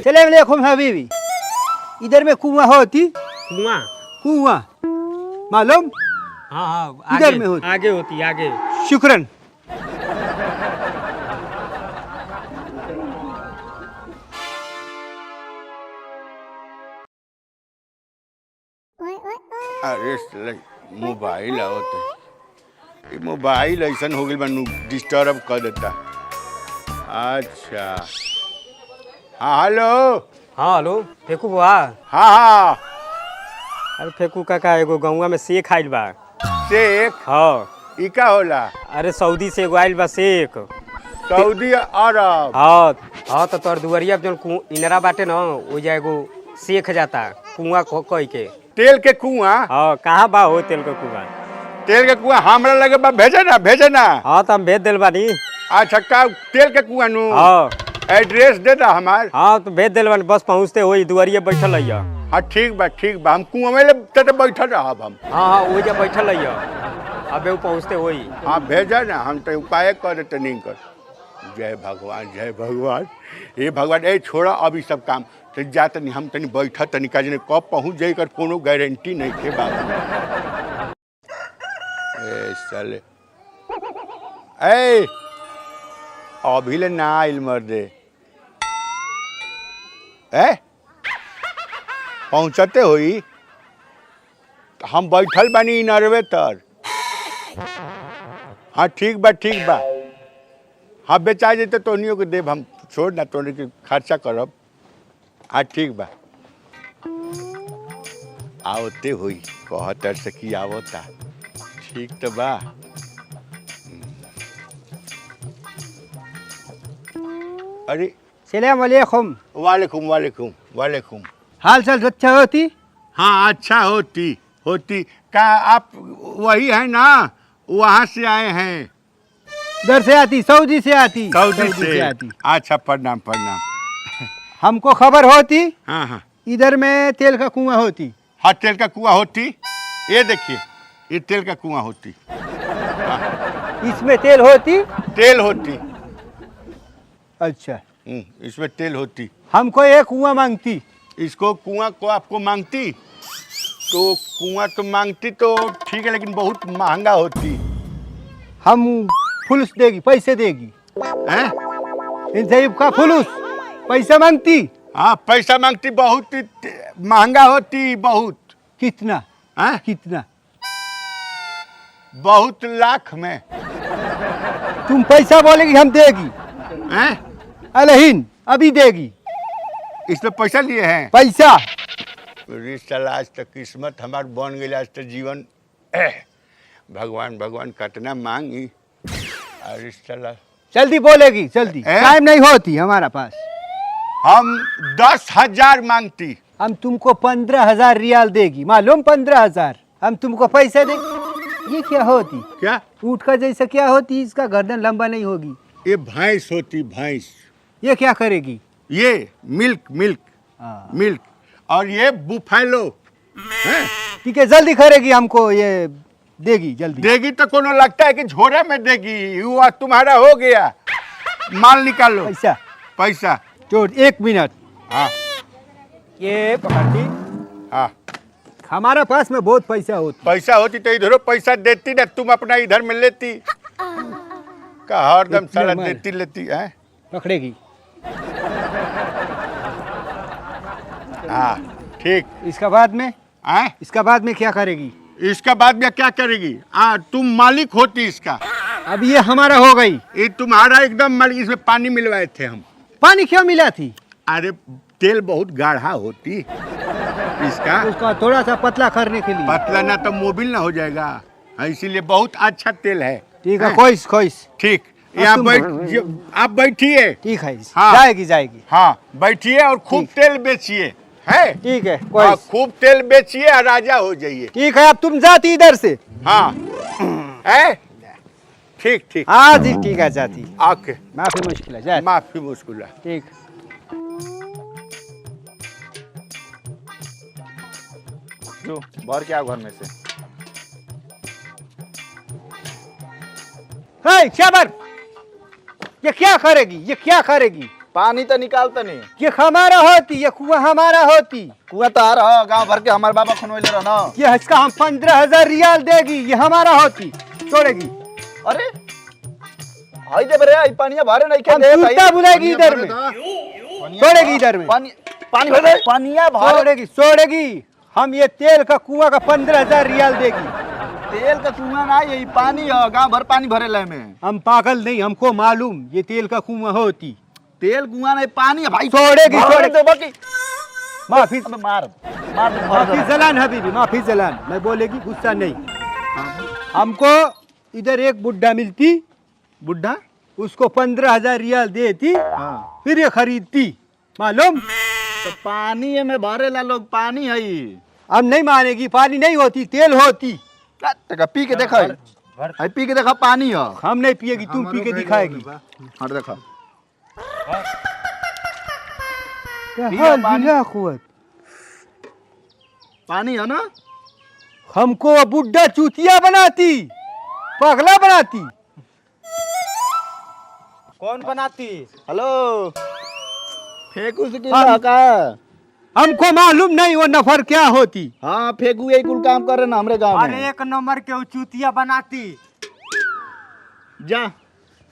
सलाम अलैकुम हबीबी। इधर में कुआं होती? कुआं? कुआं मालूम? हाँ हाँ, इधर में होती? आगे होती, आगे। शुक्रन। अरे मोबाइल आवत है, मोबाइल ऐसा हो गई बनू डिस्टर्ब कर देता। अच्छा हाँ हेलो। हाँ हेलो, फेकू बुआ। हाँ हाँ अरे फेकू काका, एगो गौवा में शेख आइल बा। शेख? हाँ। ई का होला? अरे सऊदी से एगो आइल बा शेख। सऊदी अरब? हाँ हाँ, तो तोर दुआरिया पे जौन इनरा बाटे ना, वो जा एगो शेख जाता कुआं कह के। तेल के कुआं? हाँ, कहाँ बा हो तेल के कुआं? तेल के कुआं हमरा लगे बा, भेजे ना भेजे ना। हाँ तो हम भेज दिल बानी। अच्छा का तेल के कुआं नु? हाँ। एड्रेस दे दा हमार। हाँ तो भेज दिल बानी, बस पहुँचते वही दुआरिया बैठल है। हाँ ठीक बा, हम कुआं में ले बैठल रहब हम। हाँ हाँ, वही जा बैठल है, अबे वो पहुँचते वही। हाँ भेजा ना, हम तो उपाय कर देते नहीं कर। जय भगवान जय भगवान। ए भगवान, ए छोड़ा अब सब काम तो जा तनी, हम तनी बैठा तनी का जने कब पहुँच जाई कर कोनो गारंटी नहीं थे बाबू। ए साले ए अभी ले ना आइल मर्दे। ए पहुँचते होई, हम बैठल बानी नरवे तर। हाँ ठीक बा। हाँ बेचा जेते तोनियो के देव, हम छोड़ ना तोने के खर्चा करब। हाँ ठीक बा, आवते हुई कहतर से कि आवता। ठीक तो बा। अरे सलाम अलैकुम। वालेकुम वालेकुम वालेकुम। हाल चाल अच्छा होती? हाँ अच्छा होती। का आप वही है ना, वहाँ से आए हैं? इधर से आती, सऊदी से आती। सऊदी से आती। अच्छा प्रणाम। हमको खबर होती हाँ इधर में तेल का कुआं होती। हाँ तेल का कुआं होती। ये देखिए, ये तेल का कुआं होती। इसमें तेल होती? तेल होती। अच्छा, इसमें तेल होती। हमको एक कुआं मांगती। इसको कुआं को आपको मांगती? तो कुआं तो मांगती तो ठीक है, लेकिन बहुत महंगा होती। हम फुलूस देगी, पैसे देगी। हैं? इनसे का फुलूस पैसा मांगती? हाँ पैसा मांगती, बहुत महंगा होती बहुत। कितना? हैं? कितना? बहुत लाख में। तुम पैसा बोलेगी हम देगी। हैं? अलहीन अभी देगी। इसमें पैसा लिए हैं? पैसा आज तक किस्मत हमार बन गई, आज तक जीवन। भगवान कितना मांगी। अरे जल्दी बोलेगी, जल्दी, टाइम नहीं होती हमारा पास। हम 10,000 मांगती। हम तुमको 15,000 रियाल देगी, मालूम? 15,000 हम तुमको पैसे दे। ये क्या होती? क्या? ऊँट का जैसा क्या होती? इसका गर्दन लंबा नहीं होगी। ये भैंस होती, भैंस। ये क्या करेगी? ये मिल्क। और ये बुफेलो। ठीक है, जल्दी करेगी, हमको ये देगी, जल्दी देगी। तो कोनो लगता है कि झोरे में देगी। हुआ तुम्हारा हो गया, माल निकालो। पैसा चोट 1 मिनट। हाँ ये पकड़ती। हाँ, हमारा पास में बहुत पैसा होती तो इधरो पैसा देती ना, तुम अपना इधर में लेती का हरदम साला देती लेती है। पकड़ेगी। हाँ ठीक। इसका बाद में क्या करेगी? इसका बाद में क्या करेगी? तुम मालिक होती इसका। अब ये हमारा हो गई। ये तुम्हारा एकदम मालिक। इसमें पानी मिलवाए थे हम। पानी क्यों मिला थी? अरे तेल बहुत गाढ़ा होती इसका, उसका थोड़ा सा पतला करने के लिए। पतला ना तो मोबिल ना हो जाएगा, इसीलिए बहुत अच्छा तेल है। ठीक है, खोइस। ठीक, यहाँ आप बैठिए। ठीक है। हाँ, जाएगी। हाँ बैठिए और खूब तेल बेचिए। है ठीक है, खूब तेल बेचिए और राजा हो जाइए। ठीक है, अब तुम जाती इधर से। हाँ है, ठीक। हाँ जी ठीक है, जाती। ओके, माफी मुश्किल है, माफी मुश्किल है। ठीक। जो बाहर क्या घर में से? हे शाबर, ये क्या करेगी, ये क्या करेगी? पानी तो निकालता नहीं। ये हमारा होती, ये कुआं हमारा होती। कुआं तो आ रहा गाँव भर के हमारे बाबा खुनवैले रहा ना। ये इसका हम 15,000 रियाल देगी, ये हमारा होती। छोड़ेगी अरे हाई दे बरे पानी भरे नहीं हम के सूता बुलाएगी इधर में, छोड़ेगी इधर में, पानी पानी भर दे। पानिया भर छोड़ेगी छोड़ेगी। हम ये तेल का कुआं का 15,000 रियाल देगी। तेल का कुआं ना, यही पानी है, गाँव भर पानी भरे ले में। हम पागल नहीं, हमको मालूम ये तेल का कुआं होती। तेल कुआं नहीं, पानी है भाई। छोड़ेगी, भर छोड़ेगी। दे बाकी। माफी अबे मार मार दे, भर माफी दे। जलान हबीबी, माफी जलान। मैं बोलेगी गुस्सा नहीं। हमको इधर एक बुड्ढा मिलती, बुढ़ा उसको 15,000 रियाल देती, हाँ। फिर ये खरीदती। मालूम? तो पानी है में भरे ला लोग, पानी है ये। हम नहीं मानेगी, पानी नहीं होती, तेल होती। का पी के देखा है, पी के देखा पानी है। हम नहीं पिएगी, तुम पी के दिखाएगी। हट देखा क्या पिया हाल पानी। बिला कुवत। पानी है ना। हमको वो बुड्ढा चूतिया बनाती, पगला बनाती। कौन बनाती? हेलो फेंकू से हम- का। हमको मालूम नहीं वो नफर क्या होती। हाँ फेंकू यही कुल काम करे ना हमरे गांव में। एक नंबर के चूतिया बनाती, जा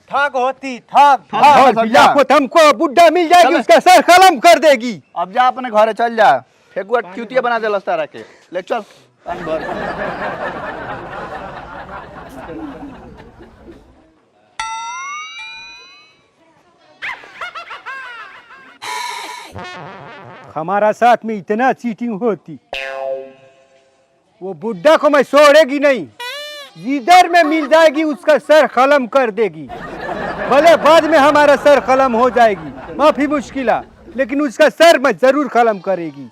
ठग होती, ठग। और बिलाकुत हमको बुड्ढा मिल जाएगी, चले। उसका सर कलम कर देगी। अब जा अपने घरे चल जा। फेंकू चूतिया बना दे लस्ता रख के ले चल पानी भर। हमारा साथ में इतना चीटिंग होती, वो बुड्ढा को मैं छोड़ेगी नहीं। जिधर में मिल जाएगी उसका सर कलम कर देगी। भले बाद में हमारा सर कलम हो जाएगी, माफी मुश्किला, लेकिन उसका सर मैं जरूर कलम करेगी।